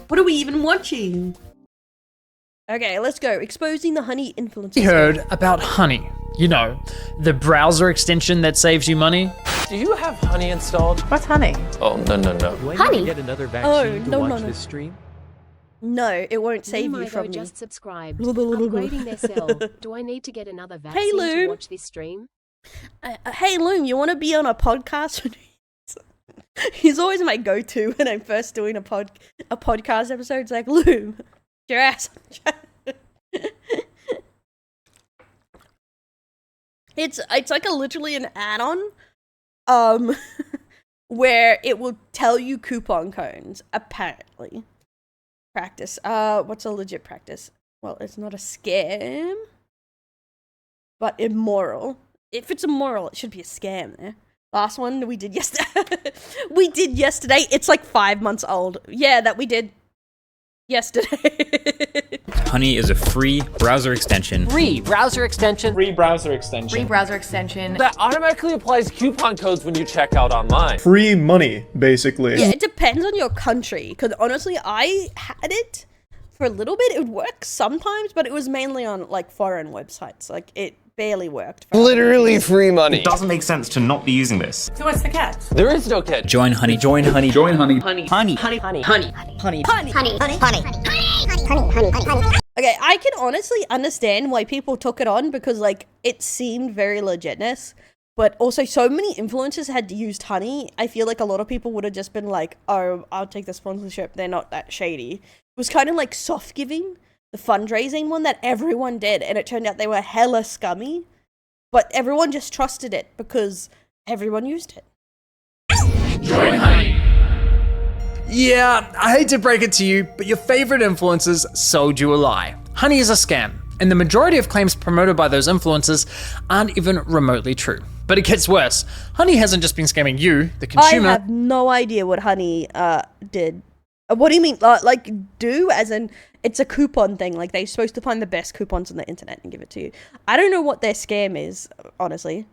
What are we even watching? Okay, let's go. Exposing the honey influencers. We heard about Honey. You know, the browser extension that saves you money. Do you have Honey installed? What's honey? Oh, no. Do I need to get another vaccine to watch this stream? No, it won't save you from me. Just subscribed. Upgrading their cell. Do I need to get another vaccine to watch this stream? Hey Loom, you want to be on a podcast? He's always my go-to when I'm first doing a podcast episode. It's like, Loom, get your ass. It's like literally an add-on, where it will tell you coupon codes. Apparently, practice. What's a legit practice? Well, it's not a scam, but immoral. If it's immoral, it should be a scam. There. Last one we did yesterday. It's like 5 months old. Yeah, that we did yesterday. Honey is a free browser extension. Free browser extension. Free browser extension. Free browser extension. That automatically applies coupon codes when you check out online. Free money, basically. Yeah, it depends on your country. Because honestly, I had it for a little bit. It would work sometimes, but it was mainly on like foreign websites. Like it barely worked. Literally free money. It doesn't make sense to not be using this. So what's the catch? There is no catch. Join Honey. Join Honey. Join Honey. Honey. Honey. Honey. Honey. Honey. Honey. Okay, I can honestly understand why people took it on because like it seemed very legitness, but also so many influencers had used Honey. I feel like a lot of people would have just been like, "Oh, I'll take the sponsorship. They're not that shady." It was kind of like Soft Giving, the fundraising one that everyone did, and it turned out they were hella scummy, but everyone just trusted it because everyone used it. Join Honey. Yeah, I hate to break it to you, but your favorite influencers sold you a lie. Honey is a scam, and the majority of claims promoted by those influencers aren't even remotely true. But it gets worse. Honey hasn't just been scamming you, the consumer. I have no idea what Honey did. What do you mean? Like do as in it's a coupon thing. Like they're supposed to find the best coupons on the internet and give it to you. I don't know what their scam is, honestly.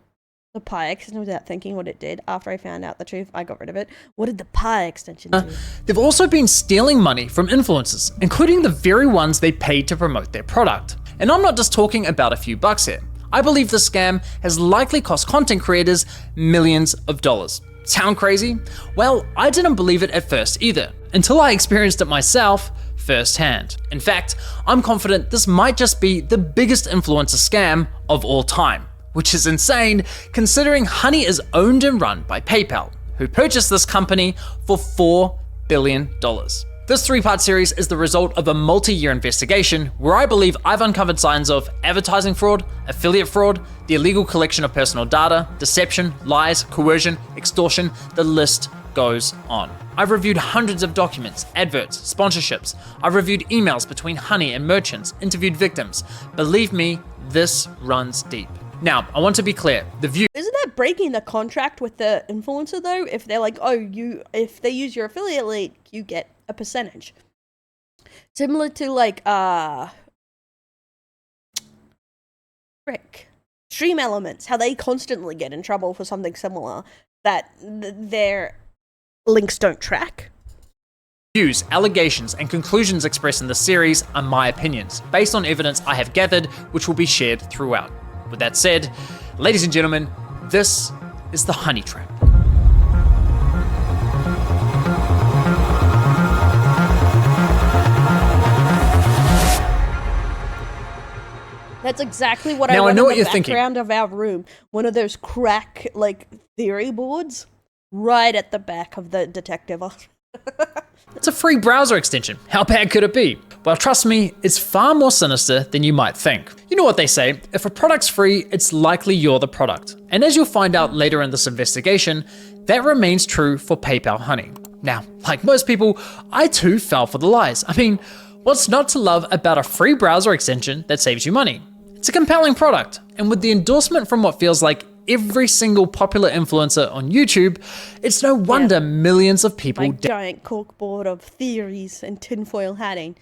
The Pi extension, without thinking what it did. After I found out the truth, I got rid of it. What did the Pi extension do? They've also been stealing money from influencers, including the very ones they paid to promote their product. And I'm not just talking about a few bucks here. I believe the scam has likely cost content creators millions of dollars. Sound crazy? Well, I didn't believe it at first either, until I experienced it myself firsthand. In fact, I'm confident this might just be the biggest influencer scam of all time. Which is insane, considering Honey is owned and run by PayPal, who purchased this company for $4 billion. This 3-part series is the result of a multi-year investigation where I believe I've uncovered signs of advertising fraud, affiliate fraud, the illegal collection of personal data, deception, lies, coercion, extortion, the list goes on. I've reviewed hundreds of documents, adverts, sponsorships. I've reviewed emails between Honey and merchants, interviewed victims. Believe me, this runs deep. Now, I want to be clear, the view- Isn't that breaking the contract with the influencer though? If they're like, oh, if they use your affiliate link, you get a percentage. Similar to like, Stream Elements, how they constantly get in trouble for something similar that their links don't track. Views, allegations, and conclusions expressed in the series are my opinions, based on evidence I have gathered, which will be shared throughout. With that said, ladies and gentlemen, this is the Honey Trap. That's exactly what now, I want know in what the you're background thinking. of our room. One of those crack, like, theory boards right at the back of the detective office. It's a free browser extension. How bad could it be? Well, trust me, it's far more sinister than you might think. You know what they say, if a product's free, it's likely you're the product. And as you'll find out later in this investigation, that remains true for PayPal Honey. Now, like most people, I too fell for the lies. I mean, what's not to love about a free browser extension that saves you money? It's a compelling product, and with the endorsement from what feels like every single popular influencer on YouTube, it's no wonder millions of people giant corkboard of theories and tinfoil hatting.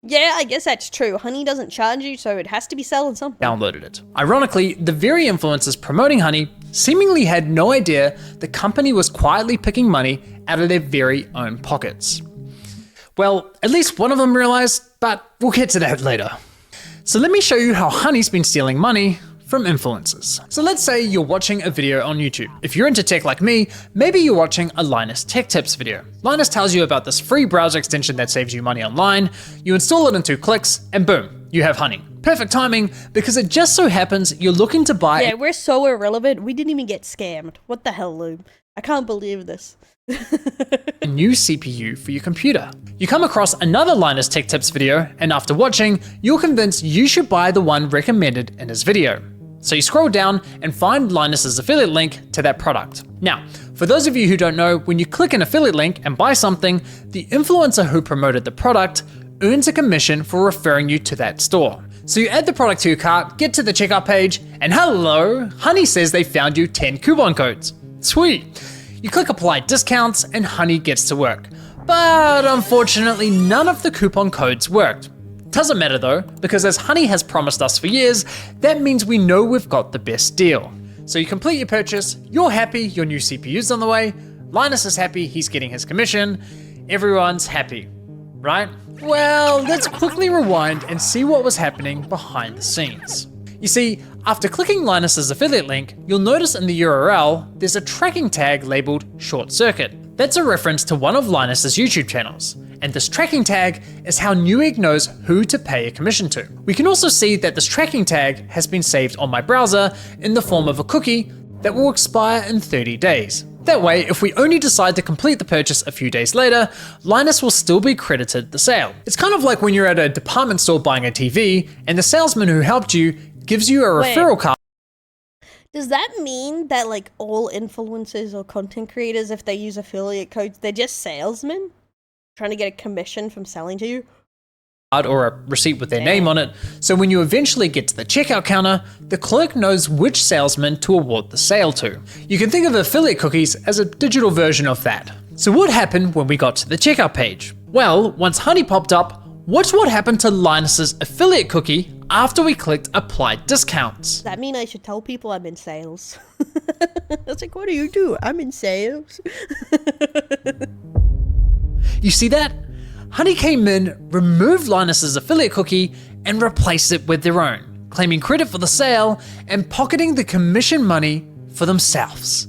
Yeah, I guess that's true. Honey doesn't charge you, so it has to be selling something. downloaded it. Ironically, the very influencers promoting Honey seemingly had no idea the company was quietly picking money out of their very own pockets. Well, at least one of them realized, but we'll get to that later. So let me show you how Honey's been stealing money from influencers. So let's say you're watching a video on YouTube. If you're into tech like me, maybe you're watching a Linus Tech Tips video. Linus tells you about this free browser extension that saves you money online. You install it in 2 clicks and boom, you have Honey. Perfect timing, because it just so happens you're looking to buy— Yeah, we're so irrelevant. We didn't even get scammed. What the hell, Lube? I can't believe this. a new CPU for your computer. You come across another Linus Tech Tips video, and after watching, you're convinced you should buy the one recommended in his video. So you scroll down and find Linus's affiliate link to that product. Now, for those of you who don't know, when you click an affiliate link and buy something, the influencer who promoted the product earns a commission for referring you to that store. So you add the product to your cart, get to the checkout page, and hello, Honey says they found you 10 coupon codes. Sweet. You click apply discounts and Honey gets to work. But unfortunately, none of the coupon codes worked. Doesn't matter though, because as Honey has promised us for years, that means we know we've got the best deal. So you complete your purchase, you're happy, your new CPU's on the way, Linus is happy, he's getting his commission, everyone's happy, right? Well, let's quickly rewind and see what was happening behind the scenes. You see, after clicking Linus's affiliate link, you'll notice in the URL, there's a tracking tag labeled short circuit. That's a reference to one of Linus's YouTube channels. And this tracking tag is how Newegg knows who to pay a commission to. We can also see that this tracking tag has been saved on my browser in the form of a cookie that will expire in 30 days. That way, if we only decide to complete the purchase a few days later, Linus will still be credited the sale. It's kind of like when you're at a department store buying a TV and the salesman who helped you gives you a referral card. Does that mean that like all influencers or content creators, if they use affiliate codes, they're just salesmen trying to get a commission from selling to you? Or a receipt with their name on it, so when you eventually get to the checkout counter, the clerk knows which salesman to award the sale to. You can think of affiliate cookies as a digital version of that. So what happened when we got to the checkout page? Well, once Honey popped up, watch what happened to Linus's affiliate cookie after we clicked apply discounts. Does that mean I should tell people I'm in sales? I was like, what do you do? I'm in sales. You see that? Honey came in, removed Linus's affiliate cookie, and replaced it with their own, claiming credit for the sale and pocketing the commission money for themselves.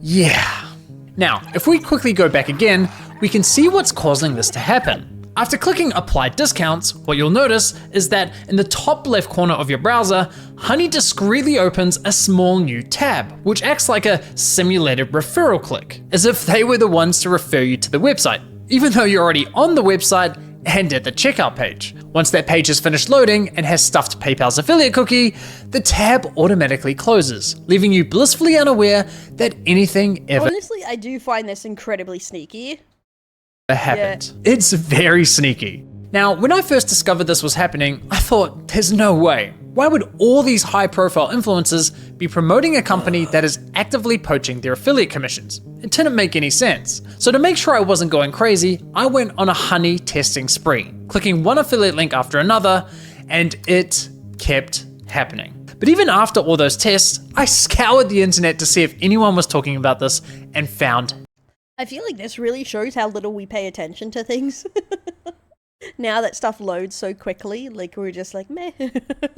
Yeah. Now, if we quickly go back again, we can see what's causing this to happen. After clicking apply discounts, what you'll notice is that in the top left corner of your browser, Honey discreetly opens a small new tab, which acts like a simulated referral click, as if they were the ones to refer you to the website, even though you're already on the website and at the checkout page. Once that page is finished loading and has stuffed PayPal's affiliate cookie, the tab automatically closes, leaving you blissfully unaware that anything ever— Honestly, I do find this incredibly sneaky. happened. Yeah. It's very sneaky. Now, when I first discovered this was happening, I thought, there's no way. Why would all these high-profile influencers be promoting a company that is actively poaching their affiliate commissions? It didn't make any sense. So to make sure I wasn't going crazy, I went on a Honey testing spree, clicking one affiliate link after another, and it kept happening. But even after all those tests, I scoured the internet to see if anyone was talking about this and found— I feel like this really shows how little we pay attention to things. Now that stuff loads so quickly, like we're just like, meh.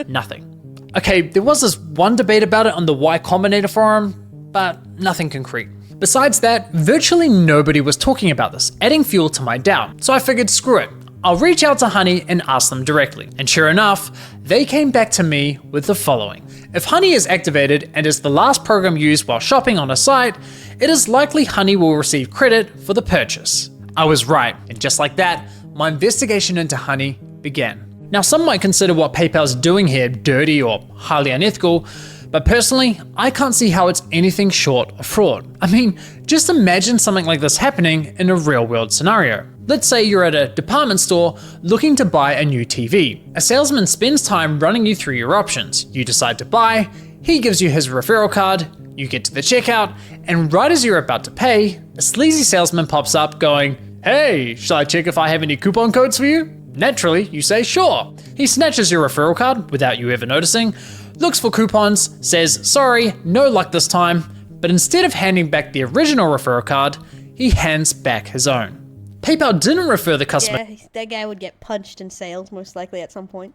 nothing. Okay, there was this one debate about it on the Y Combinator forum, but nothing concrete. Besides that, virtually nobody was talking about this, adding fuel to my doubt. So I figured, screw it. I'll reach out to Honey and ask them directly. And sure enough, they came back to me with the following. If Honey is activated and is the last program used while shopping on a site, it is likely Honey will receive credit for the purchase. I was right, and just like that, my investigation into Honey began. Now, some might consider what PayPal's doing here dirty or highly unethical, but personally, I can't see how it's anything short of fraud. I mean, just imagine something like this happening in a real-world scenario. Let's say you're at a department store looking to buy a new TV. A salesman spends time running you through your options. You decide to buy, he gives you his referral card, you get to the checkout, and right as you're about to pay, a sleazy salesman pops up going, "Hey, shall I check if I have any coupon codes for you?" Naturally, you say sure. He snatches your referral card without you ever noticing, looks for coupons, says sorry, no luck this time, but instead of handing back the original referral card, he hands back his own. PayPal didn't refer the customer. Yeah, that guy would get punched in sales most likely at some point.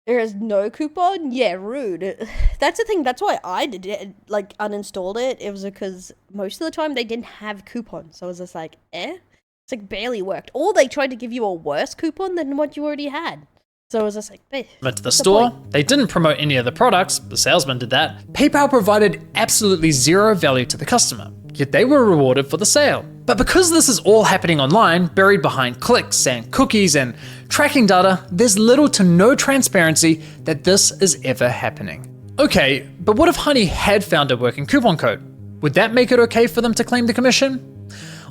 There is no coupon? Yeah, rude. That's the thing, that's why I did it, like, uninstalled it. It was because most of the time they didn't have coupons, so it was just like, eh? It's like barely worked. Or they tried to give you a worse coupon than what you already had. So it was just like, eh. Went to the store, they didn't promote any of the products, the salesman did that. PayPal provided absolutely zero value to the customer, yet they were rewarded for the sale. But because this is all happening online, buried behind clicks and cookies and tracking data, there's little to no transparency that this is ever happening. Okay, but what if Honey had found a working coupon code? Would that make it okay for them to claim the commission?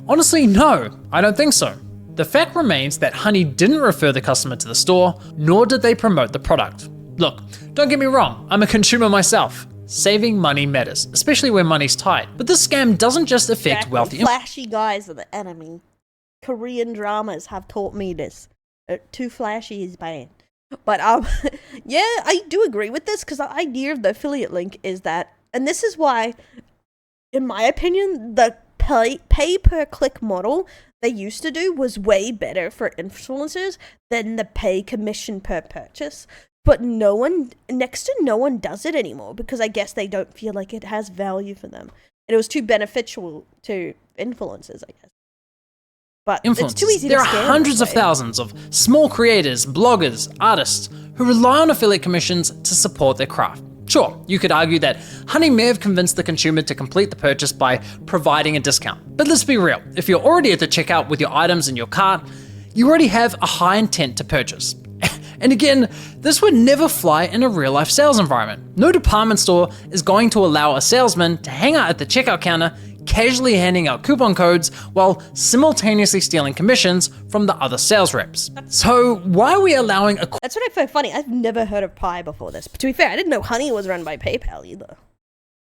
Honestly, no, I don't think so. The fact remains that Honey didn't refer the customer to the store, nor did they promote the product. Look, don't get me wrong, I'm a consumer myself. Saving money matters, especially when money's tight. But this scam doesn't just affect wealthy. Flashy guys are the enemy. Korean dramas have taught me this. Too flashy is bad. But yeah, I do agree with this because the idea of the affiliate link is that, and this is why, in my opinion, the pay per click model they used to do was way better for influencers than the pay commission per purchase. But next to no one does it anymore because I guess they don't feel like it has value for them. And it was too beneficial to influencers, I guess. But it's too easy to scam. There are hundreds of thousands of small creators, bloggers, artists who rely on affiliate commissions to support their craft. Sure, you could argue that Honey may have convinced the consumer to complete the purchase by providing a discount. But let's be real, if you're already at the checkout with your items in your cart, you already have a high intent to purchase. And again, this would never fly in a real-life sales environment. No department store is going to allow a salesman to hang out at the checkout counter, casually handing out coupon codes while simultaneously stealing commissions from the other sales reps. So why are we allowing a... That's what I find funny. I've never heard of Pi before this. But to be fair, I didn't know Honey was run by PayPal either.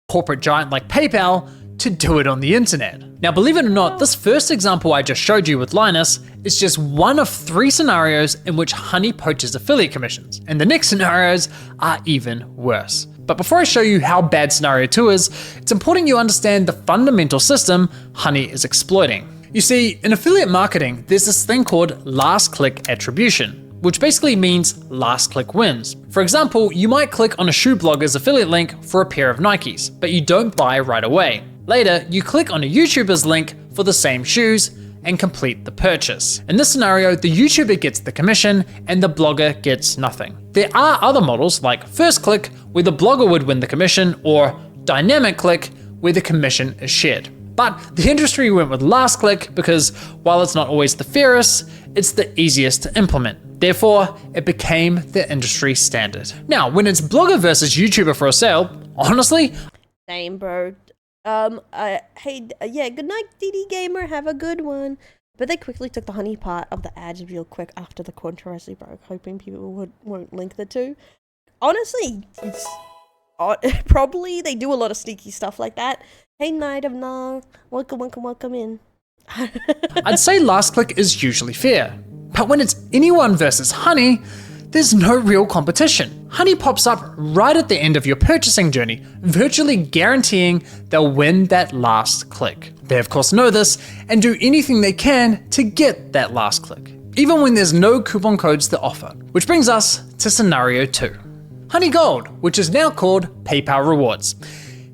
...corporate giant like PayPal to do it on the internet. Now, believe it or not, this first example I just showed you with Linus is just one of 3 scenarios in which Honey poaches affiliate commissions, and the next scenarios are even worse. But before I show you how bad scenario 2 is, it's important you understand the fundamental system Honey is exploiting. You see, in affiliate marketing, there's this thing called last click attribution, which basically means last click wins. For example, you might click on a shoe blogger's affiliate link for a pair of Nikes, but you don't buy right away. Later, you click on a YouTuber's link for the same shoes and complete the purchase. In this scenario, the YouTuber gets the commission and the blogger gets nothing. There are other models like first click, where the blogger would win the commission, or dynamic click, where the commission is shared. But the industry went with last click because while it's not always the fairest, it's the easiest to implement. Therefore, it became the industry standard. Now, when it's blogger versus YouTuber for a sale, honestly, same, bro. Hey, yeah, good night, DD Gamer, have a good one. But they quickly took the Honey part of the ads real quick after the controversy broke, hoping people won't link the two. Honestly, it's probably they do a lot of sneaky stuff like that. Hey, Night of Nah, welcome in. I'd say last click is usually fair, but when it's anyone versus Honey, there's no real competition. Honey pops up right at the end of your purchasing journey, virtually guaranteeing they'll win that last click. They of course know this and do anything they can to get that last click, even when there's no coupon codes to offer. Which brings us to scenario 2. Honey Gold, which is now called PayPal Rewards.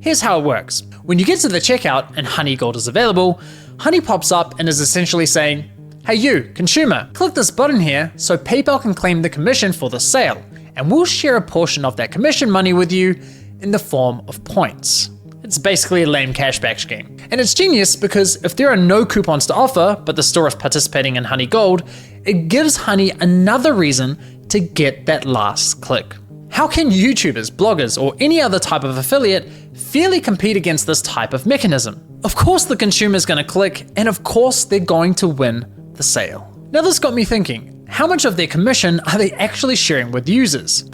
Here's how it works. When you get to the checkout and Honey Gold is available, Honey pops up and is essentially saying, hey you, consumer, click this button here so PayPal can claim the commission for the sale, and we'll share a portion of that commission money with you in the form of points. It's basically a lame cashback scheme. And it's genius because if there are no coupons to offer, but the store is participating in Honey Gold, it gives Honey another reason to get that last click. How can YouTubers, bloggers, or any other type of affiliate fairly compete against this type of mechanism? Of course the consumer's gonna click, and of course they're going to win the sale. Now this got me thinking, how much of their commission are they actually sharing with users?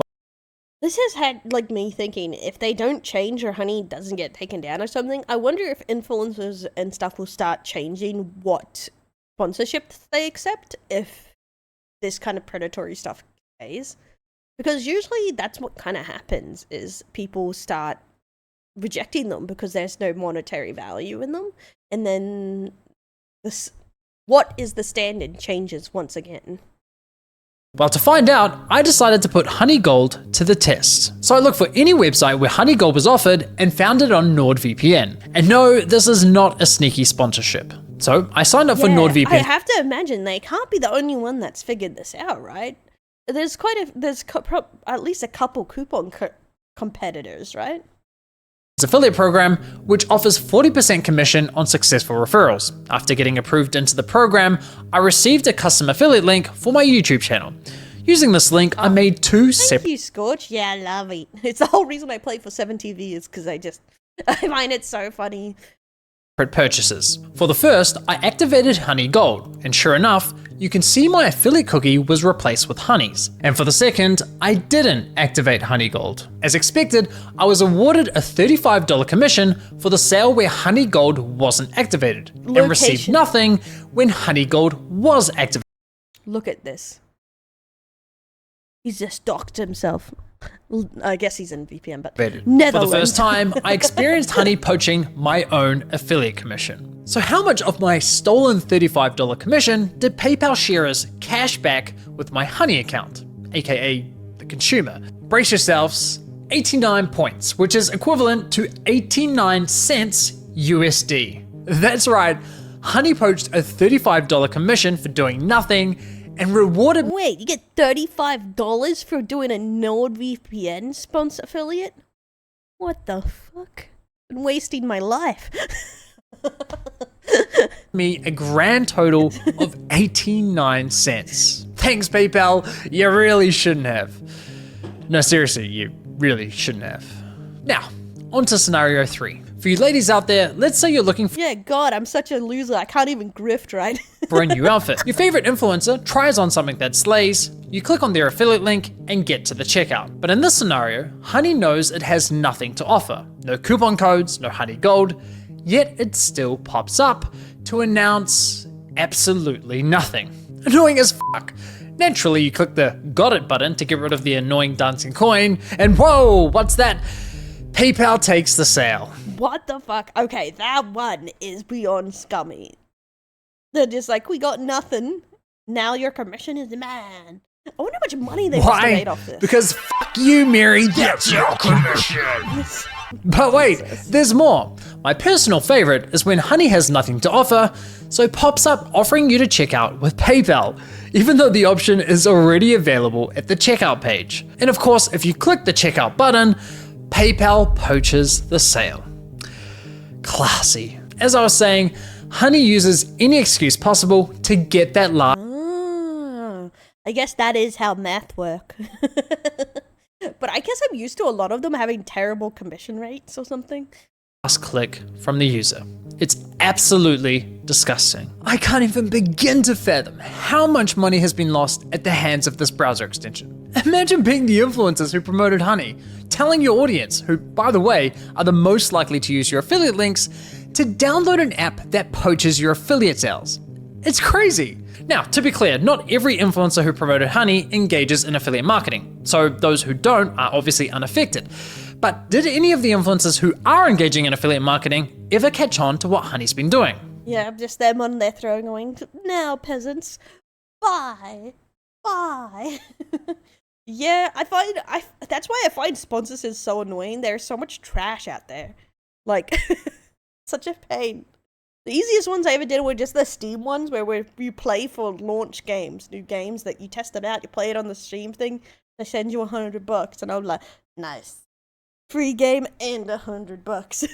This has had like me thinking, if they don't change or Honey doesn't get taken down or something, I wonder if influencers and stuff will start changing what sponsorship they accept if this kind of predatory stuff stays. Because usually that's what kind of happens, is people start rejecting them because there's no monetary value in them. And then this what is the standard changes once again. Well, to find out, I decided to put Honey Gold to the test. So I looked for any website where Honey Gold was offered and found it on NordVPN. And no, this is not a sneaky sponsorship. So I signed up for NordVPN. I have to imagine they can't be the only one that's figured this out, right? There's at least a couple coupon competitors, right? Affiliate program, which offers 40% commission on successful referrals. After getting approved into the program, I received a custom affiliate link for my YouTube channel. Using this link, I made two separate... Thank you, Scorch. Yeah, I love it. It's the whole reason I play for 7TV is because I find it so funny. Purchases. For the first, I activated Honey Gold, and sure enough, you can see my affiliate cookie was replaced with Honey's. And for the second, I didn't activate Honey Gold. As expected, I was awarded a $35 commission for the sale where Honey Gold wasn't activated, and received nothing when Honey Gold was activated. Look at this. He's just docked himself. I guess he's in VPN, but Netherlands. For the first time, I experienced Honey poaching my own affiliate commission. So how much of my stolen $35 commission did PayPal sharers cash back with my Honey account, aka the consumer? Brace yourselves, 89 points, which is equivalent to 89 cents USD. That's right, Honey poached a $35 commission for doing nothing and rewarded... Wait, you get $35 for doing a NordVPN sponsor affiliate? What the fuck? I'm wasting my life. me a grand total of 89 cents. Thanks, PayPal. You really shouldn't have. No, seriously, you really shouldn't have. Now, on to scenario 3. For you ladies out there, let's say you're looking for... Yeah, God, I'm such a loser. I can't even grift, right? for a new outfit. Your favorite influencer tries on something that slays, you click on their affiliate link and get to the checkout. But in this scenario, Honey knows it has nothing to offer. No coupon codes, no Honey Gold, yet it still pops up to announce absolutely nothing. Annoying as fuck. Naturally, you click the got it button to get rid of the annoying dancing coin, and whoa, what's that? PayPal takes the sale. What the fuck? Okay, that one is beyond scummy. They're just like, we got nothing. Now your commission is mine. I wonder how much money they must have made off this. Because fuck you, Mary, that's your commission. But wait, there's more. My personal favorite is when Honey has nothing to offer, so it pops up offering you to check out with PayPal, even though the option is already available at the checkout page. And of course, if you click the checkout button, PayPal poaches the sale. Classy. As I was saying, Honey uses any excuse possible to get that last... I guess that is how math work. But I guess I'm used to a lot of them having terrible commission rates or something. Last click from the user. It's absolutely disgusting. I can't even begin to fathom how much money has been lost at the hands of this browser extension. Imagine being the influencers who promoted Honey, telling your audience, who, by the way, are the most likely to use your affiliate links, to download an app that poaches your affiliate sales. It's crazy. Now, to be clear, not every influencer who promoted Honey engages in affiliate marketing, so those who don't are obviously unaffected. But did any of the influencers who are engaging in affiliate marketing ever catch on to what Honey's been doing? Yeah, just them on their throne going, now peasants, bye, bye. Yeah, that's why I find sponsors is so annoying. There's so much trash out there. Like, such a pain. The easiest ones I ever did were just the Steam ones where you play for launch games, new games that you test them out, you play it on the stream thing, they send you $100, and I'm like, nice. Free game and $100.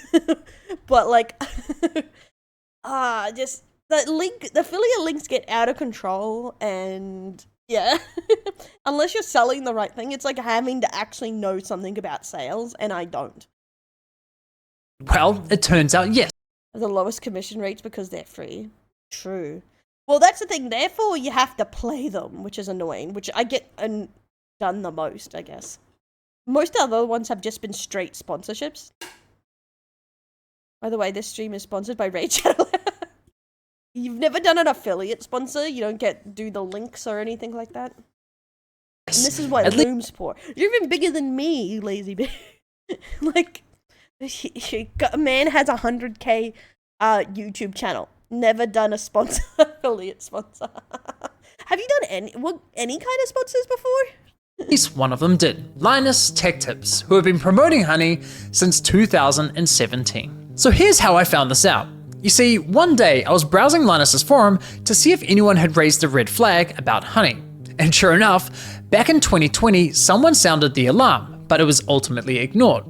But like, just the affiliate links get out of control, and yeah, unless you're selling the right thing, it's like having to actually know something about sales, and I don't. Well, it turns out yes. The lowest commission rates because they're free. True. Well, that's the thing. Therefore, you have to play them, which is annoying, which I get done the most, I guess. Most other ones have just been straight sponsorships. By the way, this stream is sponsored by Raid Shadow. You've never done an affiliate sponsor? You don't do the links or anything like that? And this is why Loom's poor. You're even bigger than me, you lazy bitch. Like, a man has 100k YouTube channel. never done a sponsor, affiliate sponsor. Have you done any kind of sponsors before? At least one of them did. Linus Tech Tips, who have been promoting honey since 2017. So here's how I found this out. You see, one day I was browsing Linus's forum to see if anyone had raised a red flag about honey. And sure enough, back in 2020, someone sounded the alarm, but it was ultimately ignored.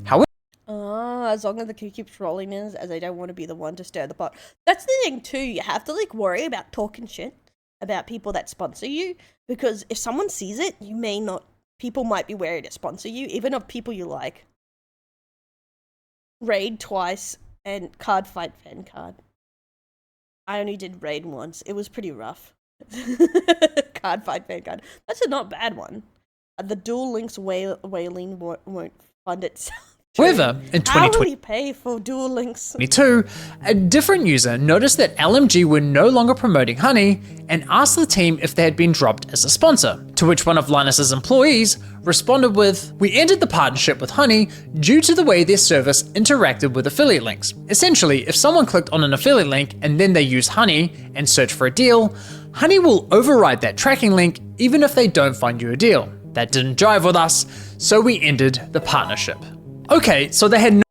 However, as long as the key keeps rolling in, as I don't want to be the one to stir the pot. That's the thing too, you have to like worry about talking shit about people that sponsor you, because if someone sees it, people might be wary to sponsor you, even of people you like. Raid twice and card fight fan card. I only did raid once. It was pretty rough. Card fight fan card. That's a not bad one. The Duel Links whaling won't fund itself. However, in How will you pay for Duel Links? 2022, a different user noticed that LMG were no longer promoting honey and asked the team if they had been dropped as a sponsor, to which one of Linus's employees responded with, "We ended the partnership with honey due to the way their service interacted with affiliate links. Essentially, if someone clicked on an affiliate link and then they used honey and searched for a deal, honey will override that tracking link even if they don't find you a deal. That didn't jive with us, so we ended the partnership." Okay, so they had no—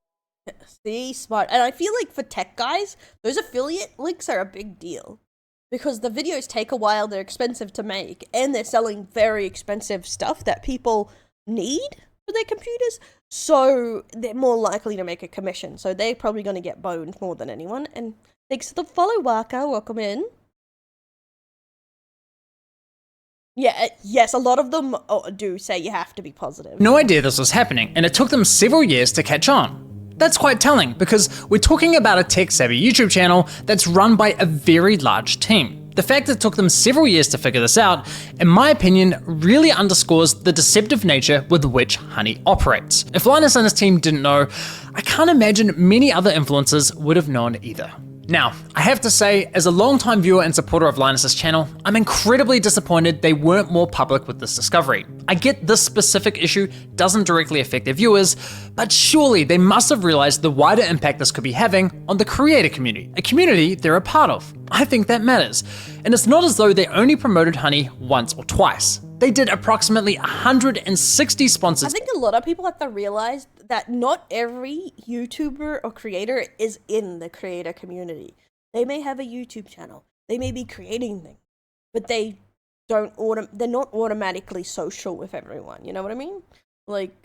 See, smart. And I feel like for tech guys, those affiliate links are a big deal. Because the videos take a while, they're expensive to make, and they're selling very expensive stuff that people need for their computers. So they're more likely to make a commission. So they're probably going to get boned more than anyone. And thanks for the follow, Waka. Welcome in. Yeah, yes, a lot of them do say you have to be positive. no idea this was happening, and it took them several years to catch on. That's quite telling, because we're talking about a tech-savvy YouTube channel that's run by a very large team. The fact that it took them several years to figure this out, in my opinion, really underscores the deceptive nature with which honey operates. If Linus and his team didn't know, I can't imagine many other influencers would have known either. Now, I have to say, as a long-time viewer and supporter of Linus's channel, I'm incredibly disappointed they weren't more public with this discovery. I get this specific issue doesn't directly affect their viewers, but surely they must have realized the wider impact this could be having on the creator community, a community they're a part of. I think that matters. And it's not as though they only promoted honey once or twice. They did approximately 160 sponsors. I think a lot of people have to realize that not every YouTuber or creator is in the creator community. They may have a YouTube channel, they may be creating things, but they're not automatically social with everyone. You know what I mean? Like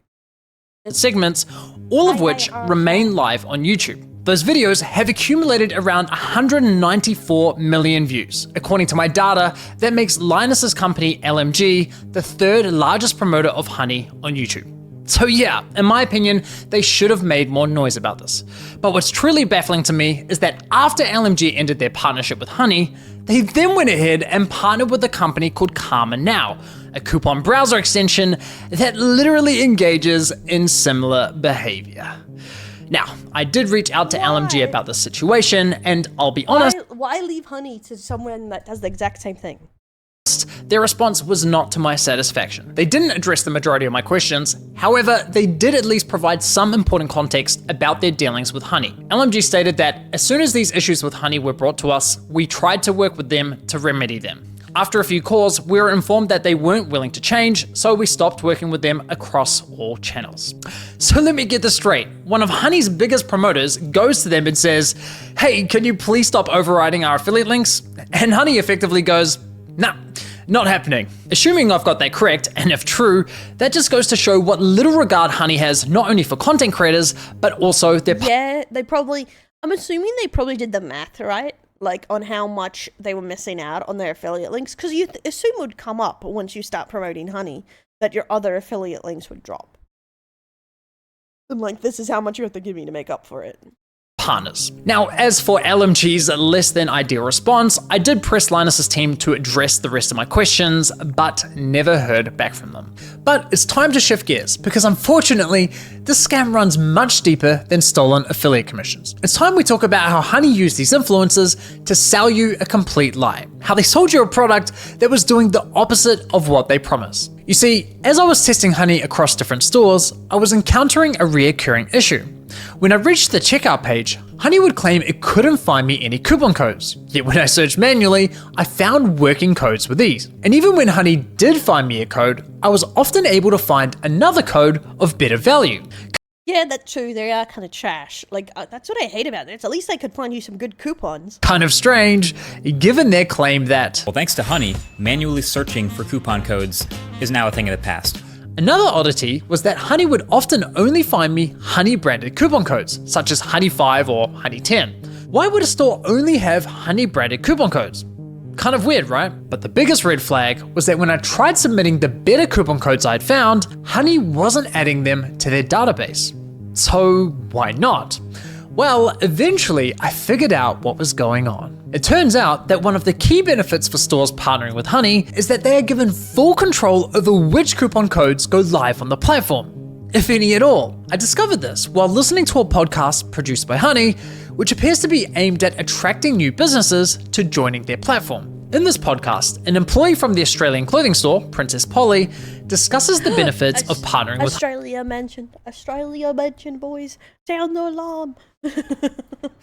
segments, all of which remain live on YouTube. Those videos have accumulated around 194 million views. According to my data, that makes Linus's company LMG the third largest promoter of honey on YouTube. So yeah, in my opinion, they should have made more noise about this. But what's truly baffling to me is that after LMG ended their partnership with honey, they then went ahead and partnered with a company called Karma Now, a coupon browser extension that literally engages in similar behavior. Now, I did reach out to LMG about this situation, and I'll be honest, why leave honey to someone that does the exact same thing? their response was not to my satisfaction. They didn't address the majority of my questions, however, they did at least provide some important context about their dealings with honey. LMG stated that as soon as these issues with honey were brought to us, we tried to work with them to remedy them. After a few calls, we were informed that they weren't willing to change, so we stopped working with them across all channels. So let me get this straight. One of Honey's biggest promoters goes to them and says, "Hey, can you please stop overriding our affiliate links?" And Honey effectively goes, "Nah, not happening." Assuming I've got that correct, and if true, that just goes to show what little regard Honey has not only for content creators, but also their— Yeah, I'm assuming they probably did the math, right? Like on how much they were missing out on their affiliate links, because you assume it would come up once you start promoting honey that your other affiliate links would drop. And like, this is how much you have to give me to make up for it. Partners. Now, as for LMG's less than ideal response, I did press Linus's team to address the rest of my questions, but never heard back from them. But it's time to shift gears, because unfortunately, this scam runs much deeper than stolen affiliate commissions. It's time we talk about how Honey used these influencers to sell you a complete lie. How they sold you a product that was doing the opposite of what they promised. You see, as I was testing Honey across different stores, I was encountering a reoccurring issue. When I reached the checkout page, Honey would claim it couldn't find me any coupon codes. Yet when I searched manually, I found working codes with ease. And even when Honey did find me a code, I was often able to find another code of better value. Yeah, that's true. They are kind of trash. Like, that's what I hate about it. At least they could find you some good coupons. Kind of strange, given their claim that, Well, thanks to Honey, manually searching for coupon codes is now a thing of the past. Another oddity was that Honey would often only find me Honey branded coupon codes, such as Honey 5 or Honey 10. Why would a store only have Honey branded coupon codes? Kind of weird, right? But the biggest red flag was that when I tried submitting the better coupon codes I'd found, Honey wasn't adding them to their database. So why not? Well, eventually I figured out what was going on. It turns out that one of the key benefits for stores partnering with Honey is that they are given full control over which coupon codes go live on the platform, if any at all. I discovered this while listening to a podcast produced by Honey, which appears to be aimed at attracting new businesses to joining their platform. In this podcast, an employee from the Australian clothing store, Princess Polly, discusses the benefits of partnering with Australia mentioned, boys. Sound the alarm.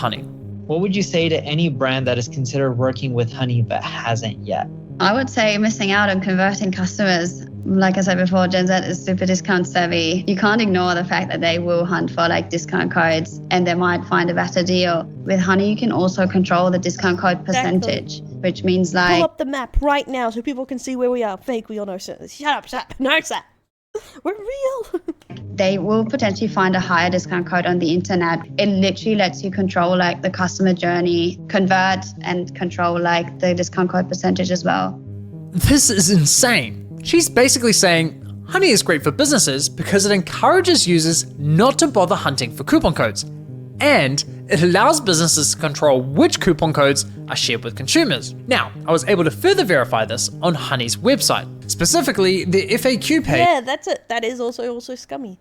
Honey. What would you say to any brand that is considered working with Honey but hasn't yet? I would say missing out on converting customers. Like I said before, Gen Z is super discount savvy. You can't ignore the fact that they will hunt for like discount codes and they might find a better deal. With Honey, you can also control the discount code percentage, which means like... Pull up the map right now so people can see where we are. Fake, we all know. Shut up. No, sir. We're real. They will potentially find a higher discount code on the internet. It literally lets you control like the customer journey, convert and control like the discount code percentage as well. This is insane. She's basically saying, Honey is great for businesses because it encourages users not to bother hunting for coupon codes. And it allows businesses to control which coupon codes are shared with consumers. Now, I was able to further verify this on Honey's website, specifically the FAQ page. Yeah, that's it. That is also scummy.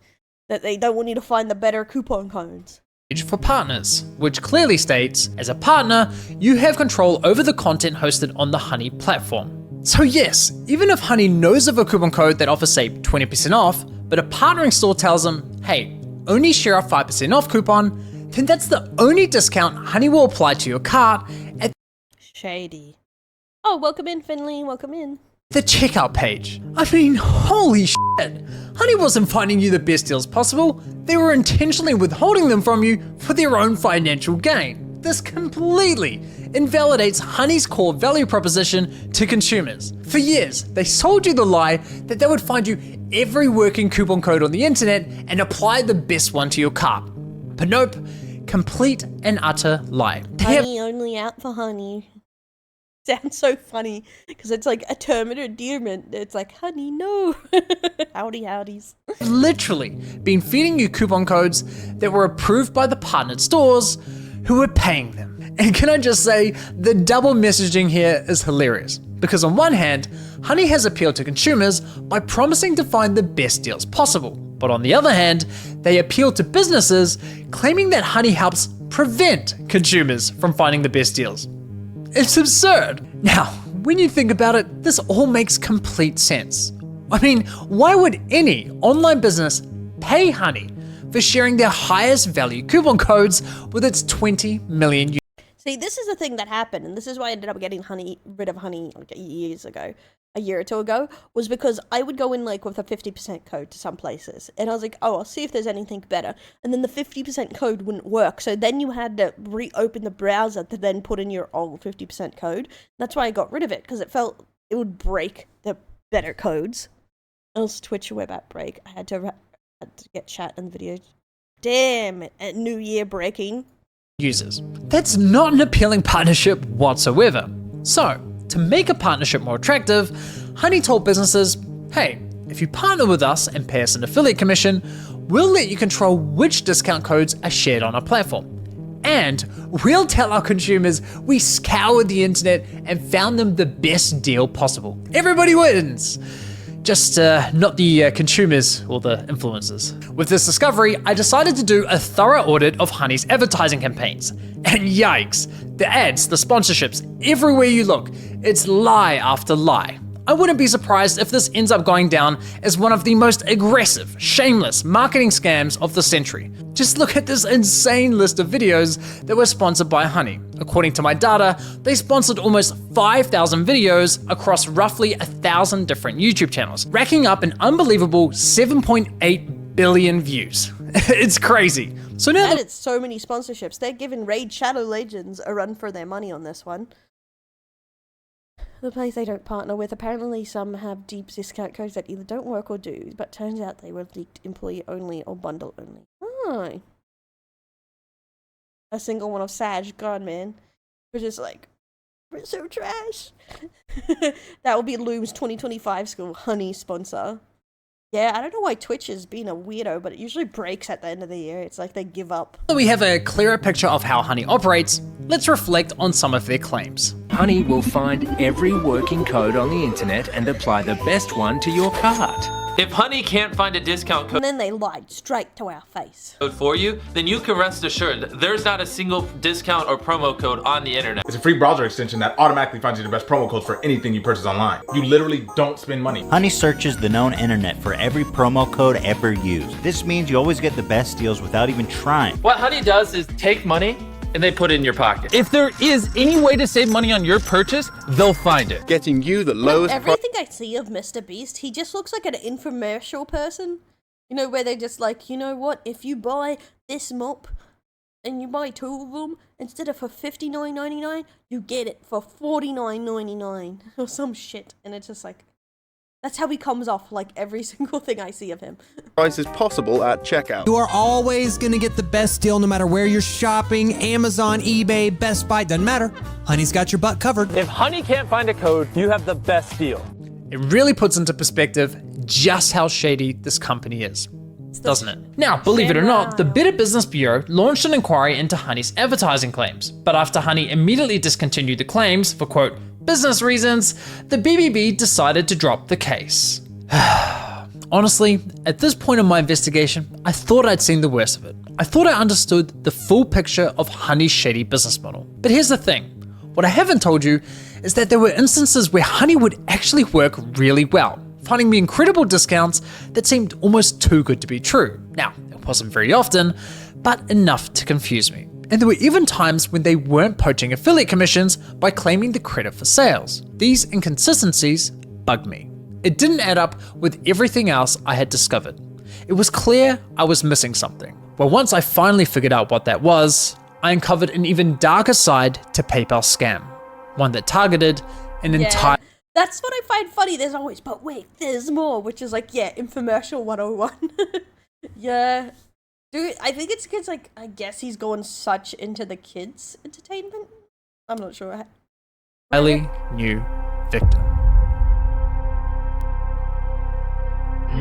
That they don't want you to find the better coupon codes. For partners, which clearly states, as a partner, you have control over the content hosted on the Honey platform. So yes, even if Honey knows of a coupon code that offers say 20% off, but a partnering store tells them, hey, only share a 5% off coupon, then that's the only discount Honey will apply to your cart at Shady. Oh, welcome in, Finley. Welcome in. the checkout page. I mean, holy shit. Honey wasn't finding you the best deals possible. They were intentionally withholding them from you for their own financial gain. This completely invalidates Honey's core value proposition to consumers. For years, they sold you the lie that they would find you every working coupon code on the internet and apply the best one to your cart. But nope, complete and utter lie. Honey only out for honey. Sounds so funny because it's like a term of endearment. It's like, honey, no. Howdy, howdies. Literally been feeding you coupon codes that were approved by the partnered stores who were paying them. And can I just say, the double messaging here is hilarious. Because on one hand, Honey has appealed to consumers by promising to find the best deals possible. But on the other hand, they appeal to businesses claiming that Honey helps prevent consumers from finding the best deals. It's absurd. Now, when you think about it, this all makes complete sense. I mean, why would any online business pay Honey for sharing their highest value coupon codes with its 20 million users? See, this is the thing that happened, and this is why I ended up getting rid of Honey like a year or two ago, was because I would go in like with a 50% code to some places, and I was like, oh, I'll see if there's anything better, and then the 50% code wouldn't work, so then you had to reopen the browser to then put in your old 50% code. That's why I got rid of it, because it felt it would break the better codes. Else Twitch web app break. I had to get chat in the video. Damn it, at New Year breaking. Users. That's not an appealing partnership whatsoever. So, to make a partnership more attractive, Honey told businesses, hey, if you partner with us and pay us an affiliate commission, we'll let you control which discount codes are shared on our platform. And we'll tell our consumers we scoured the internet and found them the best deal possible. Everybody wins! Just not the consumers or the influencers. With this discovery, I decided to do a thorough audit of Honey's advertising campaigns. And yikes, the ads, the sponsorships, everywhere you look, it's lie after lie. I wouldn't be surprised if this ends up going down as one of the most aggressive, shameless marketing scams of the century. Just look at this insane list of videos that were sponsored by Honey. According to my data, they sponsored almost 5,000 videos across roughly 1,000 different YouTube channels, racking up an unbelievable 7.8 billion views. It's crazy. So now and it's so many sponsorships. They're giving Raid Shadow Legends a run for their money on this one. The place they don't partner with, apparently some have deep discount codes that either don't work or do, but turns out they were leaked employee only or bundle only. Oh. A single one of Sag, God man. We're just like, we're so trash. That will be Loom's 2025 school Honey sponsor. Yeah, I don't know why Twitch is being a weirdo, but it usually breaks at the end of the year. It's like they give up. So we have a clearer picture of how Honey operates. Let's reflect on some of their claims. Honey will find every working code on the internet and apply the best one to your cart. If Honey can't find a discount code And then they lied straight to our face. for you, then you can rest assured that there's not a single discount or promo code on the internet. It's a free browser extension that automatically finds you the best promo codes for anything you purchase online. You literally don't spend money. Honey searches the known internet for every promo code ever used. This means you always get the best deals without even trying. What Honey does is take money and they put it in your pocket. If there is any way to save money on your purchase, they'll find it. Getting you the lowest Everything I see of Mr. Beast, he just looks like an infomercial person. You know, where they're just like, you know what, if you buy this mop and you buy 2 of them, instead of for $59.99, you get it for $49.99 or some shit. And it's just like, that's how he comes off like every single thing I see of him. prices possible at checkout. You are always going to get the best deal no matter where you're shopping. Amazon, eBay, Best Buy, doesn't matter. Honey's got your butt covered. If Honey can't find a code, you have the best deal. It really puts into perspective just how shady this company is, doesn't it? Now, believe it or not, the Better Business Bureau launched an inquiry into Honey's advertising claims, but after Honey immediately discontinued the claims for, quote, business reasons, the BBB decided to drop the case. Honestly, at this point in my investigation, I thought I'd seen the worst of it. I thought I understood the full picture of Honey's shady business model. But here's the thing, what I haven't told you is that there were instances where Honey would actually work really well, finding me incredible discounts that seemed almost too good to be true. Now, it wasn't very often, but enough to confuse me. And there were even times when they weren't poaching affiliate commissions by claiming the credit for sales. These inconsistencies bugged me. It didn't add up with everything else I had discovered. It was clear I was missing something. Well, once I finally figured out what that was, I uncovered an even darker side to PayPal's scam. One that targeted an entire... That's what I find funny. There's always, but wait, there's more, which is like, yeah, infomercial 101. Yeah. Dude, I think it's because, like, I guess he's going such into the kids' entertainment. I'm not sure. Highly new victim.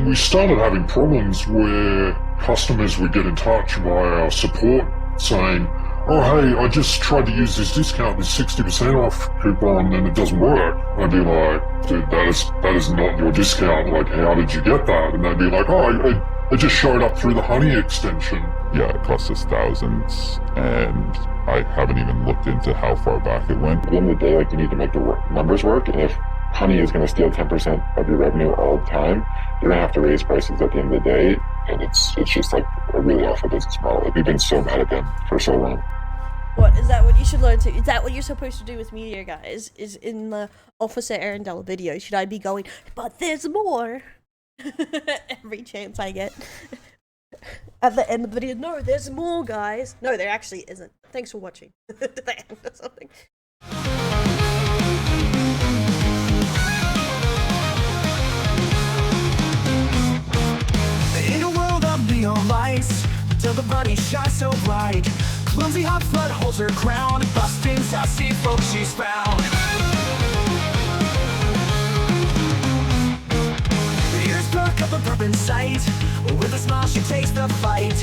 We started having problems where customers would get in touch via our support saying, oh hey, I just tried to use this discount, this 60% off coupon, and it doesn't work. I'd be like, dude, that is not your discount. Like, how did you get that? And they'd be like, oh, it just showed up through the Honey extension. Yeah, it cost us thousands, and I haven't even looked into how far back it went. At the end of the day, like, you need to make the numbers work, and if Honey is going to steal 10% of your revenue all the time, you're going to have to raise prices at the end of the day, and it's just like a really awful business model. Like, we've been so mad at them for so long. What, is that what you should learn to? Is that what you're supposed to do with media, guys? Is in the Officer Erundel video, should I be going, but there's more? Every chance I get. At the end of the video, no, there's more, guys. No, there actually isn't. Thanks for watching. Did they end or something? In a world of neon lights, till the bunny shines so bright, clumsy hot flood holds her crown, busting sassy folks she's found. Ears perk up a bourbon sight, with a smile she takes the fight.